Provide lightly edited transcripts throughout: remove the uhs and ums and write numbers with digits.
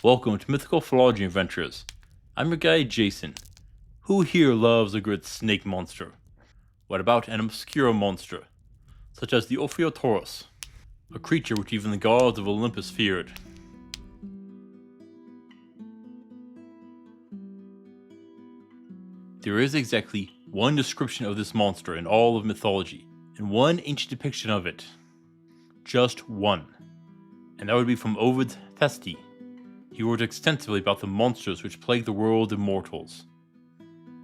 Welcome to Mythical Phylogeny Adventures. I'm your guide Jason. Who here loves a good snake monster? What about an obscure monster, such as the Ophiotaurus, a creature which even the gods of Olympus feared? There is exactly one description of this monster in all of mythology, and one ancient depiction of it. Just one. And that would be from Ovid's Thesti. He wrote extensively about the monsters which plague the world of mortals.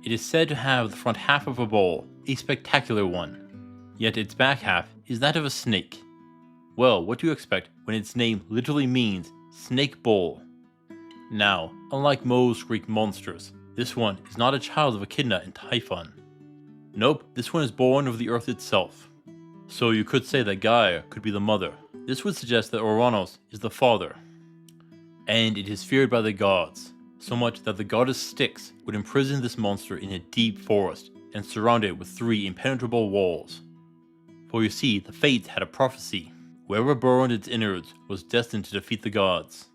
It is said to have the front half of a bull, a spectacular one, yet its back half is that of a snake. Well, what do you expect when its name literally means snake bull? Now, unlike most Greek monsters, this one is not a child of Echidna and Typhon. Nope, this one is born of the earth itself. So you could say that Gaia could be the mother. This would suggest that Ouranos is the father. And it is feared by the gods, so much that the goddess Styx would imprison this monster in a deep forest and surround it with 3 impenetrable walls. For you see, the Fates had a prophecy. Whoever burned its innards was destined to defeat the gods.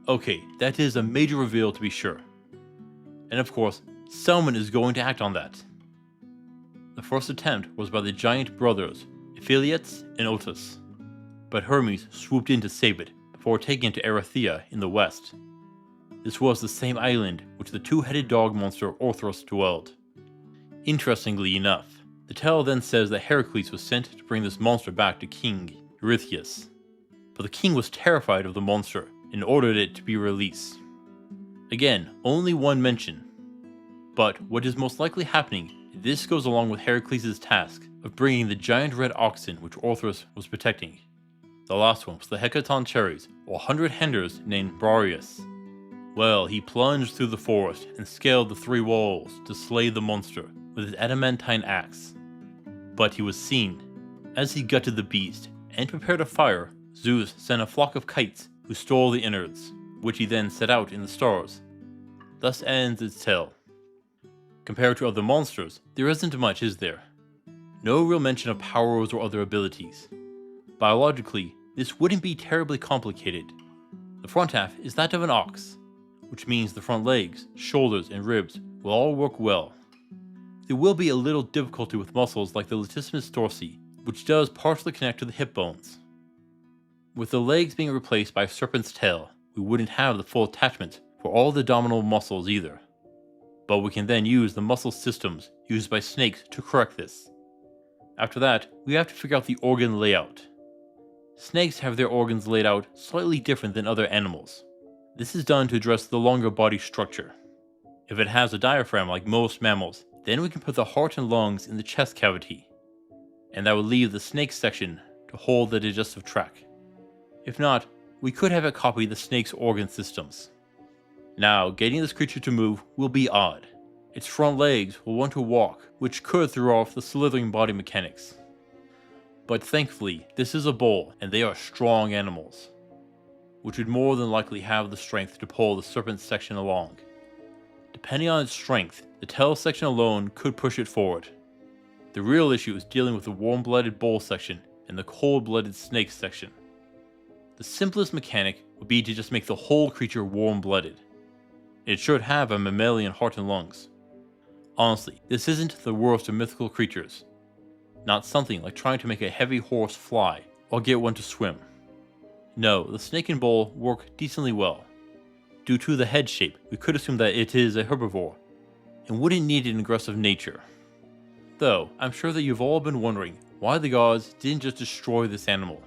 Okay, that is a major reveal to be sure. And of course, someone is going to act on that. The first attempt was by the giant brothers, Ophiotaurus and Otus. But Hermes swooped in to save it, before taking it to Erythea in the west. This was the same island which the 2-headed dog monster Orthrus dwelled. Interestingly enough, the tale then says that Heracles was sent to bring this monster back to King Eurystheus. But the king was terrified of the monster and ordered it to be released. Again, only one mention. But what is most likely happening, this goes along with Heracles' task of bringing the giant red oxen which Orthrus was protecting. The last one was the Hecaton cherries, or 100 henders named Briareus. Well, he plunged through the forest and scaled the 3 walls to slay the monster with his adamantine axe. But he was seen. As he gutted the beast and prepared a fire, Zeus sent a flock of kites who stole the innards, which he then set out in the stars. Thus ends its tale. Compared to other monsters, there isn't much, is there? No real mention of powers or other abilities. Biologically, this wouldn't be terribly complicated. The front half is that of an ox, which means the front legs, shoulders, and ribs will all work well. There will be a little difficulty with muscles like the latissimus dorsi, which does partially connect to the hip bones. With the legs being replaced by a serpent's tail, we wouldn't have the full attachment for all the abdominal muscles either. But we can then use the muscle systems used by snakes to correct this. After that, we have to figure out the organ layout. Snakes have their organs laid out slightly different than other animals. This is done to address the longer body structure. If it has a diaphragm like most mammals, then we can put the heart and lungs in the chest cavity. And that would leave the snake section to hold the digestive tract. If not, we could have it copy the snake's organ systems. Now, getting this creature to move will be odd. Its front legs will want to walk, which could throw off the slithering body mechanics. But thankfully, this is a bull, and they are strong animals, which would more than likely have the strength to pull the serpent section along. Depending on its strength, the tail section alone could push it forward. The real issue is dealing with the warm-blooded bull section and the cold-blooded snake section. The simplest mechanic would be to just make the whole creature warm-blooded. It should have a mammalian heart and lungs. Honestly, this isn't the worst of mythical creatures. Not something like trying to make a heavy horse fly or get one to swim. No, the snake and bull work decently well. Due to the head shape, we could assume that it is a herbivore, and wouldn't need an aggressive nature. Though, I'm sure that you've all been wondering why the gods didn't just destroy this animal.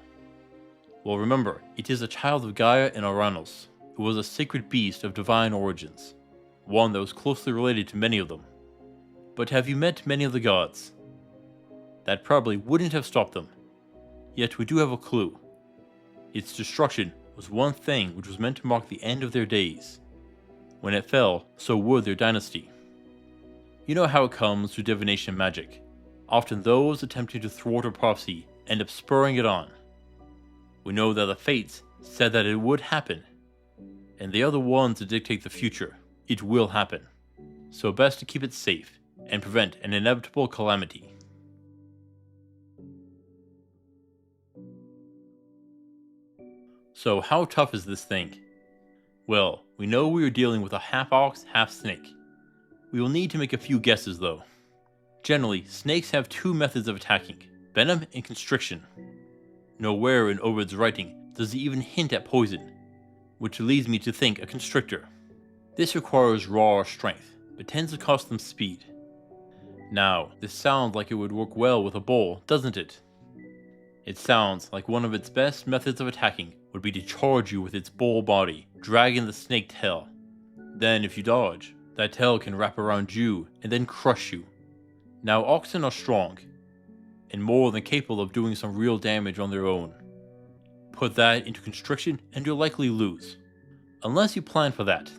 Well, remember, it is a child of Gaia and Ouranos. It was a sacred beast of divine origins, one that was closely related to many of them. But have you met many of the gods? That probably wouldn't have stopped them. Yet we do have a clue. Its destruction was one thing which was meant to mark the end of their days. When it fell, so would their dynasty. You know how it comes through divination magic. Often those attempting to thwart a prophecy end up spurring it on. We know that the Fates said that it would happen, and they are the ones that dictate the future. It will happen. So best to keep it safe and prevent an inevitable calamity. So how tough is this thing? Well, we know we are dealing with a half ox, half snake. We will need to make a few guesses though. Generally, snakes have two methods of attacking, venom and constriction. Nowhere in Ovid's writing does he even hint at poison, which leads me to think a constrictor. This requires raw strength, but tends to cost them speed. Now, this sounds like it would work well with a bull, doesn't it? It sounds like one of its best methods of attacking would be to charge you with its bull body, dragging the snake tail. Then if you dodge, that tail can wrap around you and then crush you. Now oxen are strong, and more than capable of doing some real damage on their own. Put that into constriction and you'll likely lose. Unless you plan for that.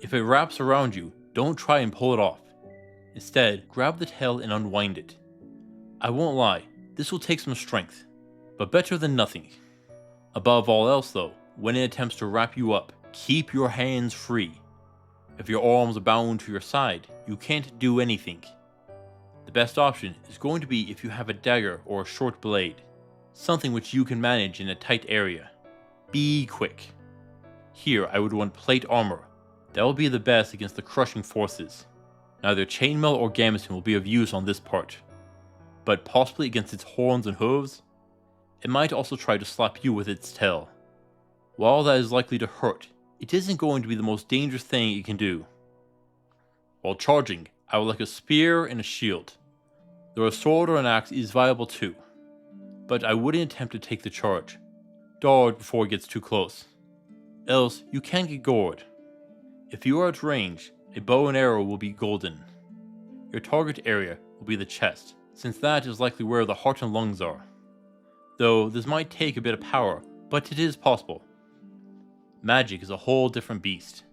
If it wraps around you, don't try and pull it off. Instead, grab the tail and unwind it. I won't lie, this will take some strength, but better than nothing. Above all else though, when it attempts to wrap you up, keep your hands free. If your arms are bound to your side, you can't do anything. The best option is going to be if you have a dagger or a short blade, something which you can manage in a tight area. Be quick. Here I would want plate armor. That will be the best against the crushing forces. Neither chainmail or gambeson will be of use on this part, but possibly against its horns and hooves. It might also try to slap you with its tail. While that is likely to hurt, it isn't going to be the most dangerous thing it can do. While charging, I would like a spear and a shield, though a sword or an axe is viable too, but I wouldn't attempt to take the charge. Dodge before it gets too close, else you can get gored. If you are at range, a bow and arrow will be golden. Your target area will be the chest, since that is likely where the heart and lungs are. Though this might take a bit of power, but it is possible. Magic is a whole different beast.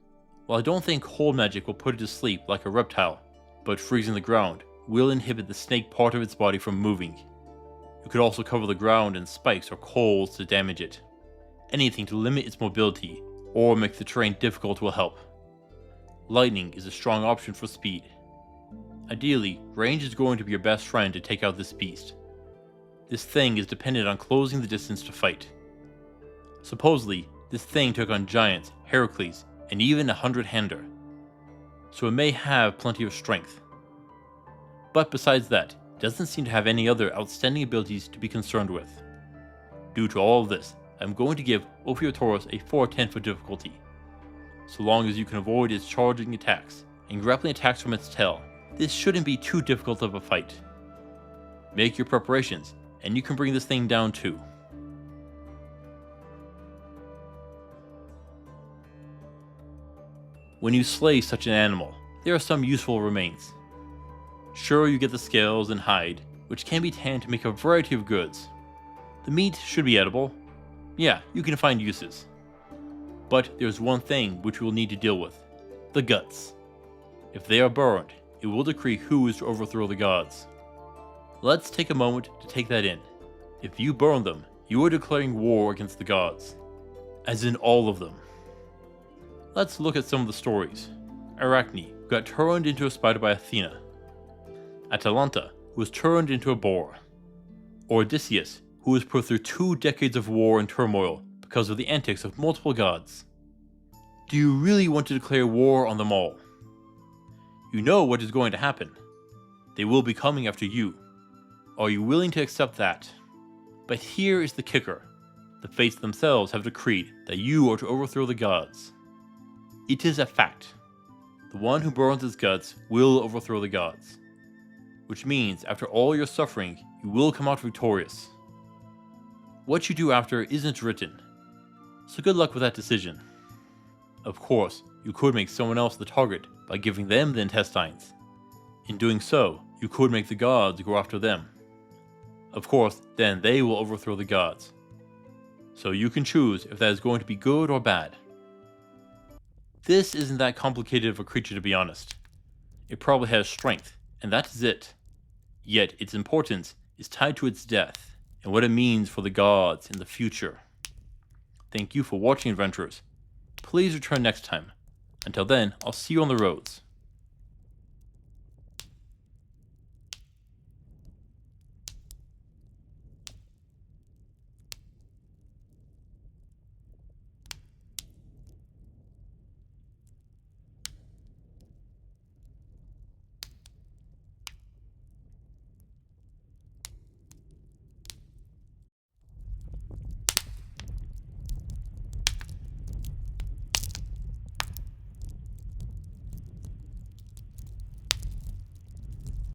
While I don't think cold magic will put it to sleep like a reptile, but freezing the ground will inhibit the snake part of its body from moving. You could also cover the ground in spikes or coals to damage it. Anything to limit its mobility or make the terrain difficult will help. Lightning is a strong option for speed. Ideally, range is going to be your best friend to take out this beast. This thing is dependent on closing the distance to fight. Supposedly, this thing took on giants, Heracles, and even a 100-hander, so it may have plenty of strength. But besides that, it doesn't seem to have any other outstanding abilities to be concerned with. Due to all of this, I'm going to give Ophiotaurus a 410 for difficulty. So long as you can avoid its charging attacks and grappling attacks from its tail, this shouldn't be too difficult of a fight. Make your preparations, and you can bring this thing down too. When you slay such an animal, there are some useful remains. Sure, you get the scales and hide, which can be tanned to make a variety of goods. The meat should be edible. Yeah, you can find uses. But there's one thing which we'll need to deal with: the guts. If they are burned, it will decree who is to overthrow the gods. Let's take a moment to take that in. If you burn them, you are declaring war against the gods. As in all of them. Let's look at some of the stories. Arachne, who got turned into a spider by Athena. Atalanta, who was turned into a boar. Or Odysseus, who was put through 2 decades of war and turmoil because of the antics of multiple gods. Do you really want to declare war on them all? You know what is going to happen. They will be coming after you. Are you willing to accept that? But here is the kicker. The fates themselves have decreed that you are to overthrow the gods. It is a fact. The one who burns his guts will overthrow the gods. Which means after all your suffering, you will come out victorious. What you do after isn't written, so good luck with that decision. Of course, you could make someone else the target by giving them the intestines. In doing so, you could make the gods go after them. Of course, then they will overthrow the gods. So you can choose if that is going to be good or bad. This isn't that complicated of a creature, to be honest. It probably has strength, and that is it. Yet its importance is tied to its death, and what it means for the gods in the future. Thank you for watching, adventurers. Please return next time. Until then, I'll see you on the roads.